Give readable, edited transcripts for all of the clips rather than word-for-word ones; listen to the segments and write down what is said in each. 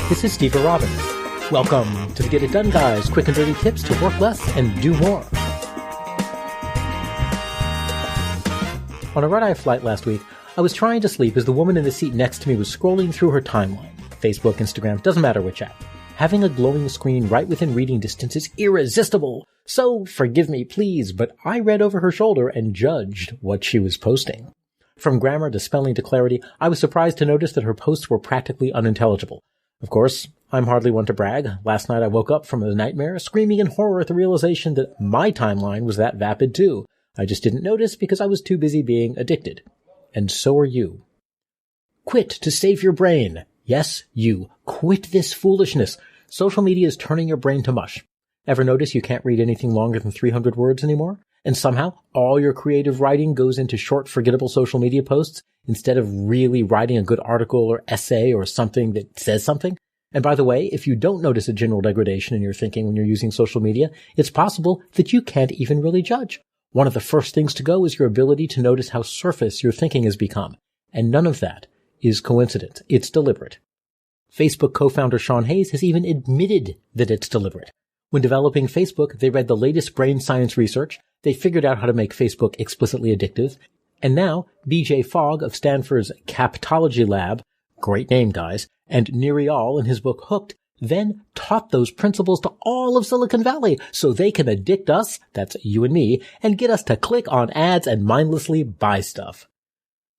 This is Steve Robbins. Welcome to the Get It Done Guys, quick and dirty tips to work less and do more. On a red-eye flight last week, I was trying to sleep as the woman in the seat next to me was scrolling through her timeline. Facebook, Instagram, doesn't matter which app. Having a glowing screen right within reading distance is irresistible. So, forgive me, please, but I read over her shoulder and judged what she was posting. From grammar to spelling to clarity, I was surprised to notice that her posts were practically unintelligible. Of course, I'm hardly one to brag. Last night I woke up from a nightmare, screaming in horror at the realization that my timeline was that vapid too. I just didn't notice because I was too busy being addicted. And so are you. Quit to save your brain. Yes, you. Quit this foolishness. Social media is turning your brain to mush. Ever notice you can't read anything longer than 300 words anymore? And somehow, all your creative writing goes into short, forgettable social media posts instead of really writing a good article or essay or something that says something? And by the way, if you don't notice a general degradation in your thinking when you're using social media, it's possible that you can't even really judge. One of the first things to go is your ability to notice how surface your thinking has become. And none of that is coincidence. It's deliberate. Facebook co-founder Sean Hayes has even admitted that it's deliberate. When developing Facebook, they read the latest brain science research, they figured out how to make Facebook explicitly addictive, and now B.J. Fogg of Stanford's Captology Lab, great name guys, and Nirial in his book Hooked, then taught those principles to all of Silicon Valley so they can addict us, that's you and me, and get us to click on ads and mindlessly buy stuff.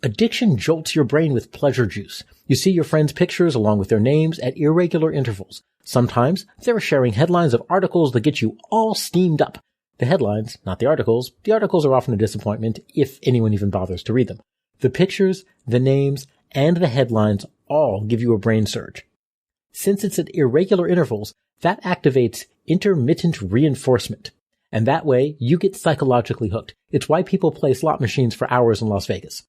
Addiction jolts your brain with pleasure juice. You see your friends' pictures along with their names at irregular intervals. Sometimes they're sharing headlines of articles that get you all steamed up. The headlines, not the articles. The articles are often a disappointment if anyone even bothers to read them. The pictures, the names, and the headlines all give you a brain surge. Since it's at irregular intervals, that activates intermittent reinforcement. And that way, you get psychologically hooked. It's why people play slot machines for hours in Las Vegas.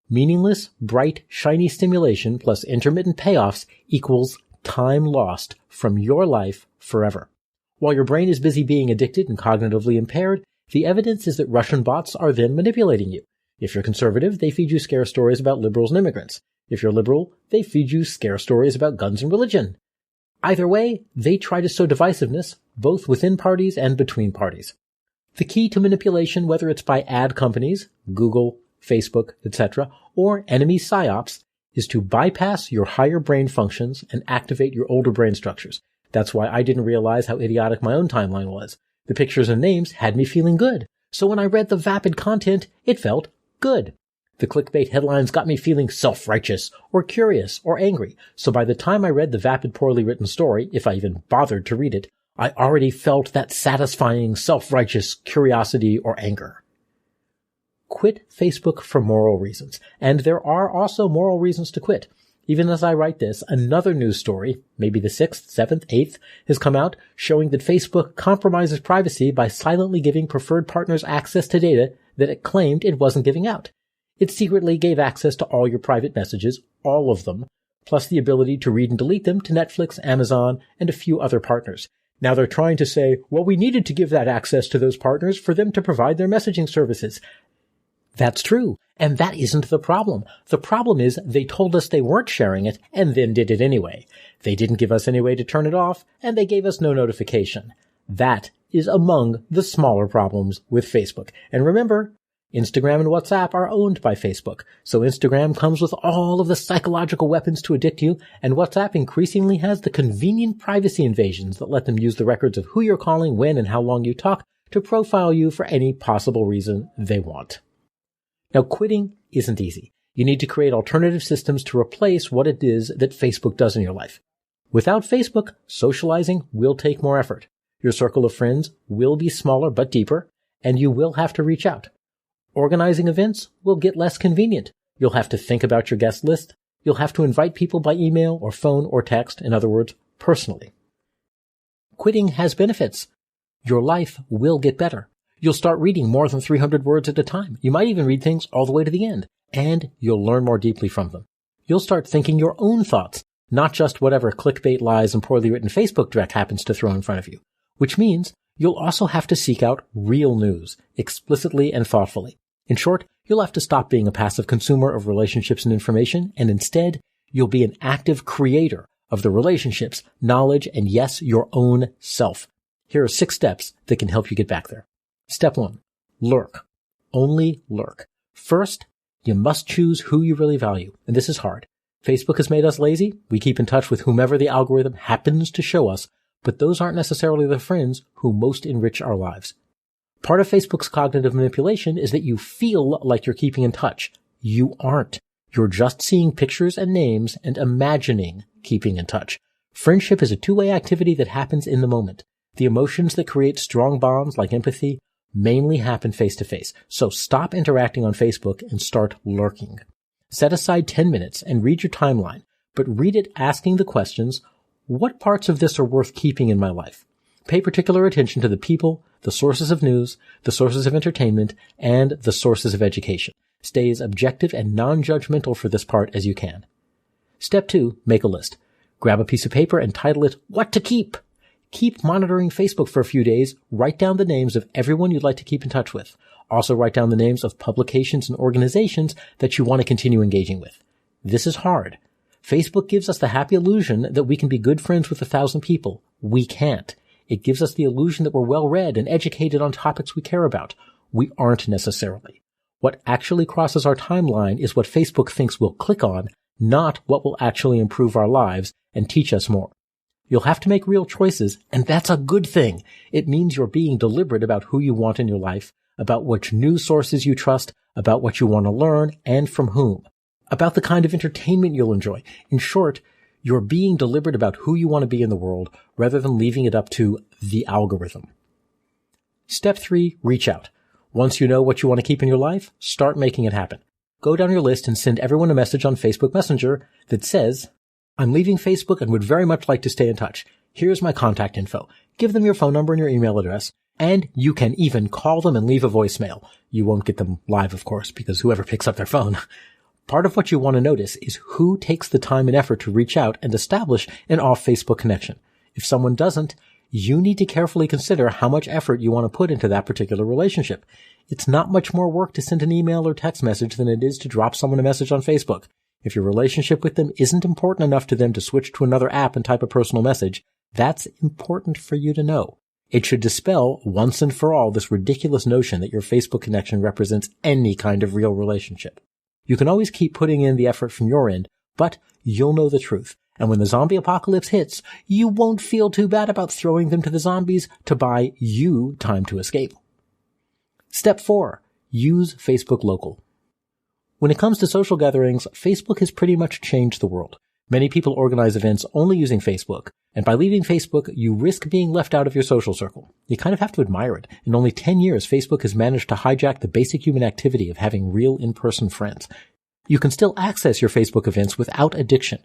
Meaningless, bright, shiny stimulation plus intermittent payoffs equals time lost from your life forever. While your brain is busy being addicted and cognitively impaired, the evidence is that Russian bots are then manipulating you. If you're conservative, they feed you scare stories about liberals and immigrants. If you're liberal, they feed you scare stories about guns and religion. Either way, they try to sow divisiveness, both within parties and between parties. The key to manipulation, whether it's by ad companies, Google, Facebook, etc., or enemy psyops, is to bypass your higher brain functions and activate your older brain structures. That's why I didn't realize how idiotic my own timeline was. The pictures and names had me feeling good. So when I read the vapid content, it felt good. The clickbait headlines got me feeling self-righteous or curious or angry. So by the time I read the vapid, poorly written story, if I even bothered to read it, I already felt that satisfying self-righteous curiosity or anger. Quit Facebook for moral reasons. And there are also moral reasons to quit. Even as I write this, another news story, maybe the 6th, 7th, 8th, has come out showing that Facebook compromises privacy by silently giving preferred partners access to data that it claimed it wasn't giving out. It secretly gave access to all your private messages, all of them, plus the ability to read and delete them to Netflix, Amazon, and a few other partners. Now they're trying to say, well, we needed to give that access to those partners for them to provide their messaging services. That's true, and that isn't the problem. The problem is they told us they weren't sharing it and then did it anyway. They didn't give us any way to turn it off, and they gave us no notification. That is among the smaller problems with Facebook. And remember, Instagram and WhatsApp are owned by Facebook, so Instagram comes with all of the psychological weapons to addict you, and WhatsApp increasingly has the convenient privacy invasions that let them use the records of who you're calling, when, and how long you talk to profile you for any possible reason they want. Now, quitting isn't easy. You need to create alternative systems to replace what it is that Facebook does in your life. Without Facebook, socializing will take more effort. Your circle of friends will be smaller but deeper, and you will have to reach out. Organizing events will get less convenient. You'll have to think about your guest list. You'll have to invite people by email or phone or text, in other words, personally. Quitting has benefits. Your life will get better. You'll start reading more than 300 words at a time. You might even read things all the way to the end, and you'll learn more deeply from them. You'll start thinking your own thoughts, not just whatever clickbait lies and poorly written Facebook direct happens to throw in front of you, which means you'll also have to seek out real news, explicitly and thoughtfully. In short, you'll have to stop being a passive consumer of relationships and information, and instead, you'll be an active creator of the relationships, knowledge, and yes, your own self. Here are 6 steps that can help you get back there. Step 1. Lurk. Only lurk. First, you must choose who you really value, and this is hard. Facebook has made us lazy. We keep in touch with whomever the algorithm happens to show us, but those aren't necessarily the friends who most enrich our lives. Part of Facebook's cognitive manipulation is that you feel like you're keeping in touch. You aren't. You're just seeing pictures and names and imagining keeping in touch. Friendship is a two-way activity that happens in the moment. The emotions that create strong bonds like empathy mainly happen face-to-face. So stop interacting on Facebook and start lurking. Set aside 10 minutes and read your timeline, but read it asking the questions, what parts of this are worth keeping in my life? Pay particular attention to the people, the sources of news, the sources of entertainment, and the sources of education. Stay as objective and non-judgmental for this part as you can. Step 2, make a list. Grab a piece of paper and title it, What to Keep. Keep monitoring Facebook for a few days. Write down the names of everyone you'd like to keep in touch with. Also write down the names of publications and organizations that you want to continue engaging with. This is hard. Facebook gives us the happy illusion that we can be good friends with 1,000 people. We can't. It gives us the illusion that we're well-read and educated on topics we care about. We aren't necessarily. What actually crosses our timeline is what Facebook thinks we'll click on, not what will actually improve our lives and teach us more. You'll have to make real choices, and that's a good thing. It means you're being deliberate about who you want in your life, about which news sources you trust, about what you want to learn, and from whom, about the kind of entertainment you'll enjoy. In short, you're being deliberate about who you want to be in the world rather than leaving it up to the algorithm. Step 3, reach out. Once you know what you want to keep in your life, start making it happen. Go down your list and send everyone a message on Facebook Messenger that says, I'm leaving Facebook and would very much like to stay in touch. Here's my contact info. Give them your phone number and your email address, and you can even call them and leave a voicemail. You won't get them live, of course, because whoever picks up their phone. Part of what you want to notice is who takes the time and effort to reach out and establish an off-Facebook connection. If someone doesn't, you need to carefully consider how much effort you want to put into that particular relationship. It's not much more work to send an email or text message than it is to drop someone a message on Facebook. If your relationship with them isn't important enough to them to switch to another app and type a personal message, that's important for you to know. It should dispel once and for all this ridiculous notion that your Facebook connection represents any kind of real relationship. You can always keep putting in the effort from your end, but you'll know the truth. And when the zombie apocalypse hits, you won't feel too bad about throwing them to the zombies to buy you time to escape. Step 4. Use Facebook Local. When it comes to social gatherings, Facebook has pretty much changed the world. Many people organize events only using Facebook, and by leaving Facebook, you risk being left out of your social circle. You kind of have to admire it. In only 10 years, Facebook has managed to hijack the basic human activity of having real in-person friends. You can still access your Facebook events without addiction.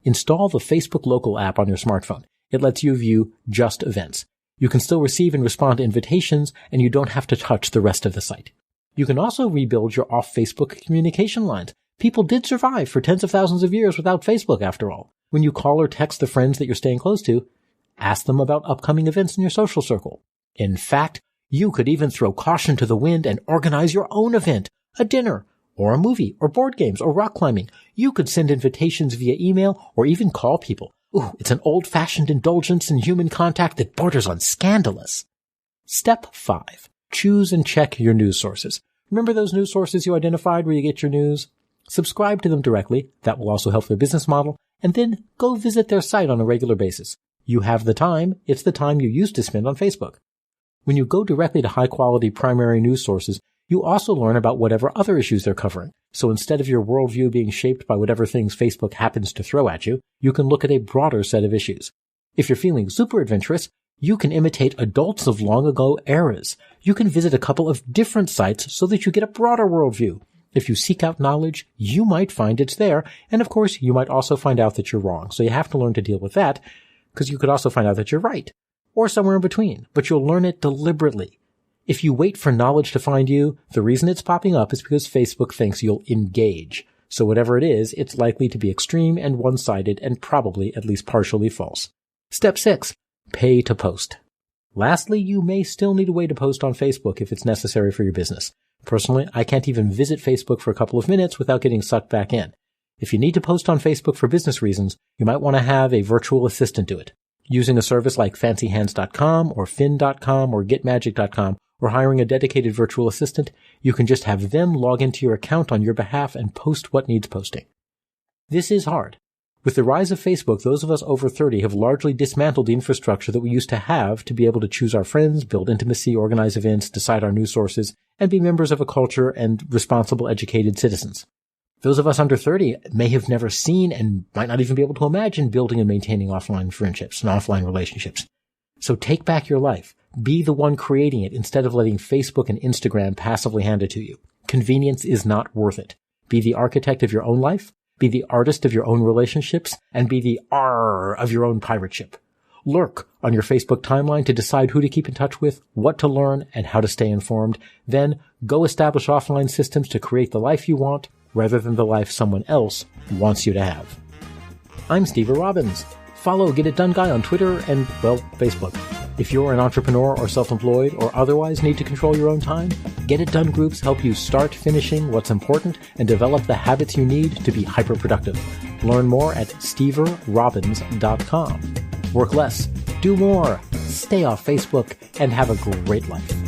Install the Facebook Local app on your smartphone. It lets you view just events. You can still receive and respond to invitations, and you don't have to touch the rest of the site. You can also rebuild your off-Facebook communication lines. People did survive for tens of thousands of years without Facebook, after all. When you call or text the friends that you're staying close to, ask them about upcoming events in your social circle. In fact, you could even throw caution to the wind and organize your own event, a dinner, or a movie, or board games, or rock climbing. You could send invitations via email or even call people. Ooh, it's an old-fashioned indulgence in human contact that borders on scandalous. Step 5. Choose and check your news sources. Remember those news sources you identified where you get your news? Subscribe to them directly. That will also help their business model. And then go visit their site on a regular basis. You have the time. It's the time you used to spend on Facebook. When you go directly to high-quality primary news sources, you also learn about whatever other issues they're covering. So instead of your worldview being shaped by whatever things Facebook happens to throw at you, you can look at a broader set of issues. If you're feeling super adventurous, you can imitate adults of long ago eras. You can visit a couple of different sites so that you get a broader worldview. If you seek out knowledge, you might find it's there. And of course, you might also find out that you're wrong. So you have to learn to deal with that, because you could also find out that you're right, or somewhere in between, but you'll learn it deliberately. If you wait for knowledge to find you, the reason it's popping up is because Facebook thinks you'll engage. So whatever it is, it's likely to be extreme and one-sided and probably at least partially false. Step 6. Pay to post. Lastly, you may still need a way to post on Facebook if it's necessary for your business. Personally, I can't even visit Facebook for a couple of minutes without getting sucked back in. If you need to post on Facebook for business reasons, you might want to have a virtual assistant do it. Using a service like fancyhands.com or fin.com or getmagic.com or hiring a dedicated virtual assistant, you can just have them log into your account on your behalf and post what needs posting. This is hard. With the rise of Facebook, those of us over 30 have largely dismantled the infrastructure that we used to have to be able to choose our friends, build intimacy, organize events, decide our news sources, and be members of a culture and responsible, educated citizens. Those of us under 30 may have never seen and might not even be able to imagine building and maintaining offline friendships and offline relationships. So take back your life. Be the one creating it instead of letting Facebook and Instagram passively hand it to you. Convenience is not worth it. Be the architect of your own life. Be the artist of your own relationships, and be the R of your own pirate ship. Lurk on your Facebook timeline to decide who to keep in touch with, what to learn, and how to stay informed. Then go establish offline systems to create the life you want, rather than the life someone else wants you to have. I'm Steve Robbins. Follow Get It Done Guy on Twitter and, well, Facebook. If you're an entrepreneur or self-employed or otherwise need to control your own time, Get It Done groups help you start finishing what's important and develop the habits you need to be hyper-productive. Learn more at steverrobbins.com. Work less, do more, stay off Facebook, and have a great life.